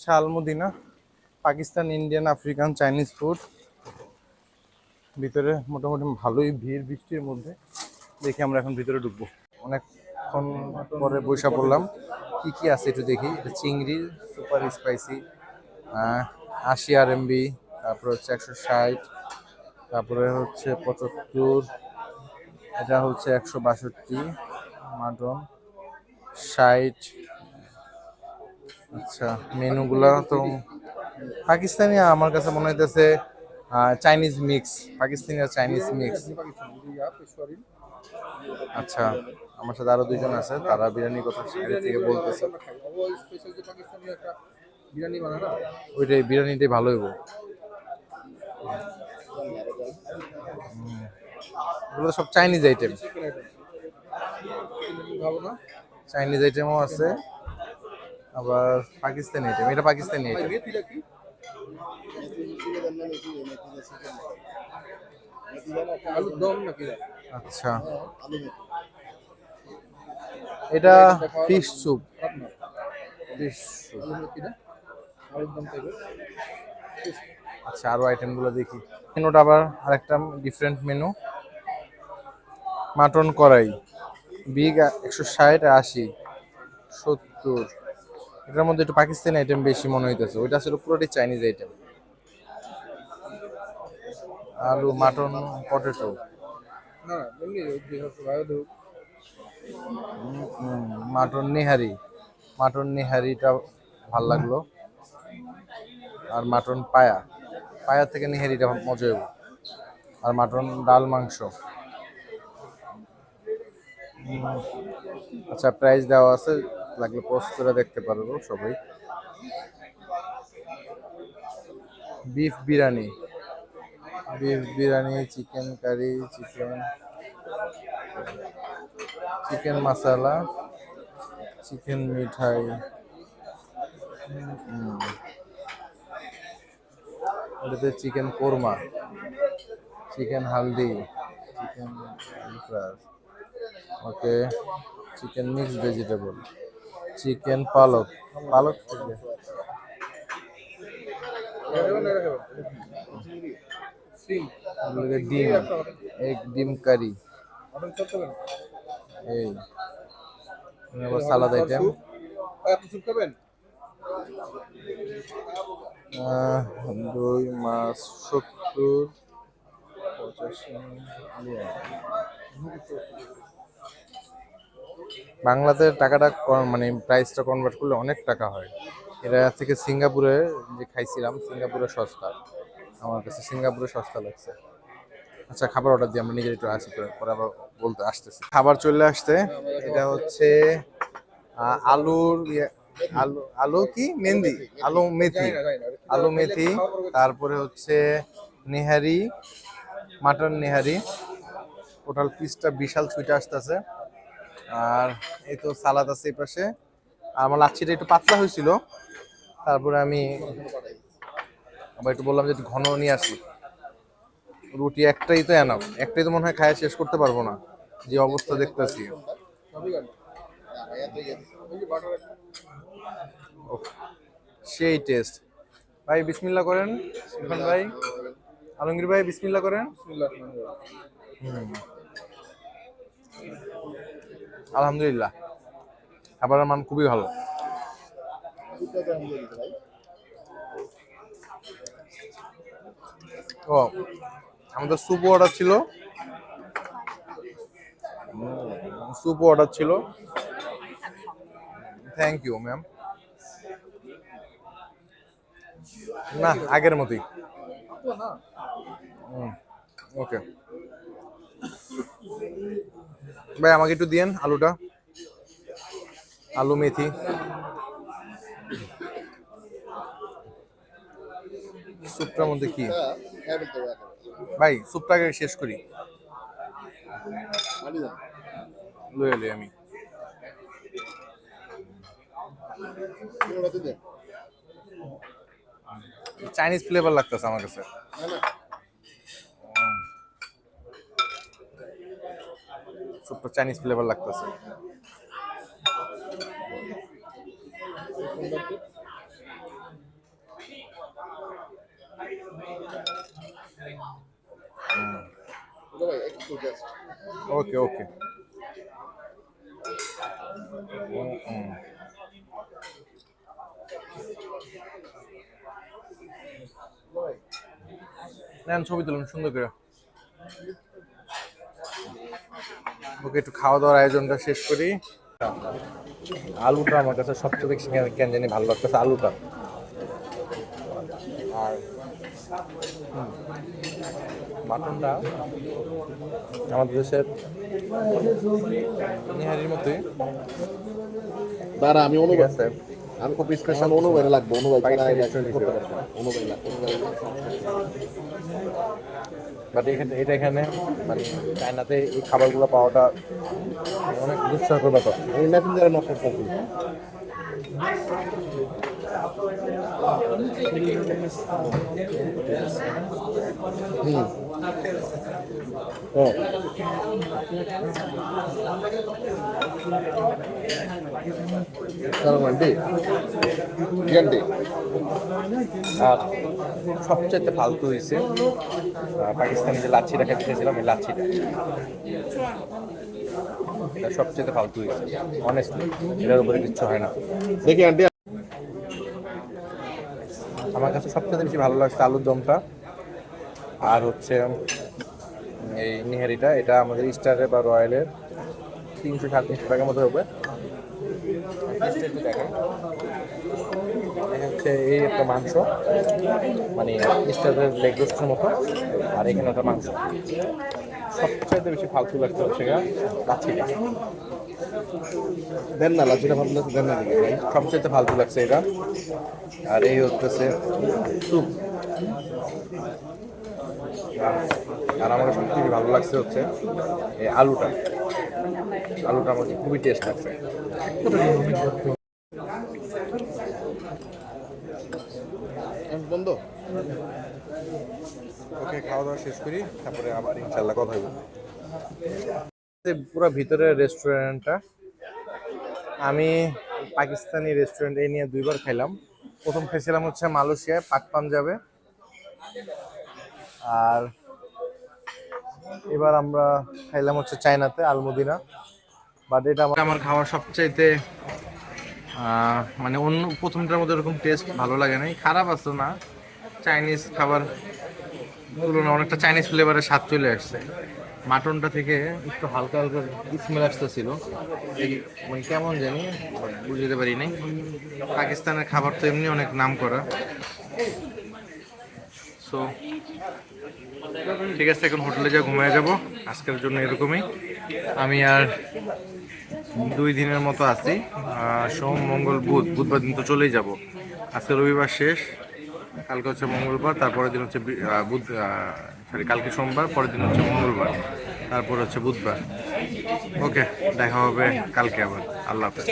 হচ্ছে Al Madina, Pakistan, Indian, African, Chinese food. ভিতরে মোটামুটি ভালোই ভিড় বৃষ্টির মধ্যে। দেখি আমরা এখন ভিতরে ঢুকবো। অনেকক্ষণ পরে বৈশা পড়লাম, কি কি আছে একটু দেখি। এটা চিংড়ি সুপার স্পাইসি, 80 RMB, তারপরে হচ্ছে 160, তারপরে হচ্ছে 75, এটা হচ্ছে 162, মাটন 60। আচ্ছা, মেনুগুলা তো পাকিস্তানি, আমার কাছে মনে হইতেছে চাইনিজ মিক্স, পাকিস্তানি আর চাইনিজ মিক্স। আচ্ছা, আমার সাথে আরো দুইজন আছে, তারা বিরিয়ানির কথা আগে থেকে বলতেছে। ওইটাই বিরিয়ানিটাই ভালো হইব। এগুলো সব চাইনিজ আইটেম, চাইনিজ আইটেমও আছে, আবার পাকিস্তানি আইটেম। এটা পাকিস্তানি আইটেম। আচ্ছা, এটা ফিশ স্যুপ, ফিশ স্যুপ। আচ্ছা, আরো আইটেমগুলো দেখি। মেনুটা আবার আরেকটা ডিফারেন্ট মেনু। মাটন কড়াই বিগ 160, 80, 70। এটার মধ্যে একটু পাকিস্তানি আইটেম বেশি মনে হইতেছে, ওইটা আসলে পুরোটাই চাইনিজ আইটেম। আলু, mutton, potato, mutton nihari. Mutton নেহারিটা ভাল লাগলো। আর মাটন পায়া, পায়া থেকে নেহারিটা মজা হইব। আর মাটন ডাল মাংস। আচ্ছা, প্রাইস দেওয়া আছে, লাগলে পোস্ট করে দেখতে পারবো সবাই। Beef biryani, beef biryani, chicken curry, chicken masala, chicken মিঠাই, এটাতে চিকেন কোরমা, চিকেন হালদি, chicken fry, okay, chicken mix vegetable, chicken পালক, পালক থেকে ডিম, এগ ডিম কারি, এই সালাদ আইটেম, দই মাছ 70, 85। বাংলাতে টাকাটা মানে প্রাইসটা কনভার্ট করলে অনেক টাকা হয়। এটা থেকে সিঙ্গাপুরে যে খাইছিলাম, সিঙ্গাপুরে সস্তা, আমার কাছে সিঙ্গাপুরে সস্তা লাগছে। আচ্ছা, খাবার অর্ডার দিই, আমরা নিজের একটু আসি, পরে আবার বলতে আসতেছি। খাবার চলে আসছে। এটা হচ্ছে আলুর আলু, আলু কি মেহেন্দি, আলু মেথি, আলু মেথি, তারপরে হচ্ছে নেহারি, মাটন নেহারি। টোটাল পিসটা বিশাল ছুটে আসতেছে। আর এই তো সালাদ আছে এই পাশে। আমার লাচ্ছিটা একটু পাতলা হয়েছিল, তারপরে আমি আবার একটু বললাম যে একটু ঘন নিয়ে আসি। রুটি একটাই তো এনাফ, একটাই তো মনে হয় খায় শেষ করতে পারবো না, যে অবস্থা দেখতেছি। সেই টেস্ট। ভাই বিসমিল্লাহ করেন, ইরফান ভাই, আলমগীর ভাই বিসমিল্লাহ করেন। আলহামদুলিল্লাহ, খাবারের মান খুবই ভালো। ও, আমাদের স্যুপ অর্ডার ছিল, স্যুপ অর্ডার ছিল। Thank you ma'am. না, আগের মতোই। ওকে ভাই, আমাকে একটু দিয়েন আলুটা, আলু মেথি। স্যুপটার মধ্যে কি ভাই, স্যুপটাকে শেষ করি, লয়ে লই আমি। চাইনিজ ফ্লেভার লাগতেছে আমার কাছে। স্যুপটা চাইনিজ ফ্লেভার লাগতেছে। ওকে ওকে। নেন ছবি তুলুন সুন্দর করে। ওকে, একটু খাওয়া দাওয়ার আয়োজনটা শেষ করি। আলুটা আমার কাছে সবচেয়ে বেশি কেন জানি ভালো লাগতেছে, আলুটা। আর মাটনটা আমাদের দেশের নিহারির মতোই। দাঁড়া আমি ঠিক অনুবাদ, আছে, আমি খুব স্পেশাল অনুবাদ লাগবে, অনুবাদ ছাড়া পাকিস্তানি এটা restaurant করতে হিসেবে। পারবো না। অনুবাদ লাগবে, বাট এখানে মানে চায়নাতে এই খাবারগুলো পাওয়াটা অনেক দুঃসাহসের ব্যাপার। আমি মেসেঞ্জারে নক করতেছি। হুম ও কারণ আন্টি কি আন্টি আর সবচেয়ে ফালতু হয়েছে পাকিস্তানি যে লাচ্ছিটা খেতে চেয়েছিলাম, এই লাচ্ছিটা এটা সবচেয়ে ফালতু হয়েছে অনেস্টলি। এটার উপরে কিচ্ছু হয় না। দেখি আন্টি। আমার কাছে সবচেয়ে বেশি ভালো লাগছে আলুর দমটা, আর হচ্ছে এই নিহারিটা। এটা আমাদের স্টারে বা রয়্যালের 300-350 টাকার মতো হবে। একটু দেখেন, এই হচ্ছে এই একটা মাংস, মানে স্টারের লেগ রোস্টের মতো, আর এখানে একটা মাংস। সবচেয়ে বেশি ফালতু লাগছে হচ্ছে লাচ্ছিটা। দেন না লাচ্ছিটা ভালো লাগছে, দেন না দেখি ভাই। সবচেয়ে ফালতু লাগছে এটা। আর এই হচ্ছে স্যুপ। আর আমার সবচেয়ে ভালো লাগছে হচ্ছে এই আলুটা। আলুটা আমার খুবই টেস্ট লাগছে। বন্ধ। ওকে, খাওয়া দাওয়া শেষ করি, তারপরে আবার ইনশাল্লাহ কথা হইব। পুরো ভিতরে রেস্টুরেন্টটা, আমি পাকিস্তানি রেস্টুরেন্ট এই নিয়ে 2বার খাইলাম। প্রথম খাইছিলাম হচ্ছে মালয়েশিয়ায় পাক পাঞ্জাবে, আর এবার আমরা খাইলাম হচ্ছে চায়নাতে আলমদিনা। বাট এটা আমার খাওয়ার সবচাইতে মানে অন্য প্রথমটার মধ্যে এরকম টেস্ট ভালো লাগে নাই, খারাপ আছে না। চাইনিজ খাবার তুলনা অনেকটা চাইনিজ ফ্লেভারের স্বাদ চলে আসছে। মাটনটা থেকে একটু হালকা হালকা স্মেল আসতেছিল, মানে কেমন জানি বুঝতে পারি নাই। পাকিস্তানের খাবার তো এমনি অনেক নাম করা। সো ঠিক আছে, এখন হোটেলে যা ঘুমিয়ে যাব আজকের জন্য এরকমই। আমি আর 2 দিনের মতো আছি, সোম মঙ্গল বুধ, বুধবার দিন তো চলেই যাব। আজকে রবিবার শেষ, কালকে হচ্ছে মঙ্গলবার, তারপরের দিন হচ্ছে কালকে সোমবার, পরের দিন হচ্ছে মঙ্গলবার, তারপর হচ্ছে বুধবার। ওকে, দেখা হবে কালকে আবার। আল্লাহ হাফেজ।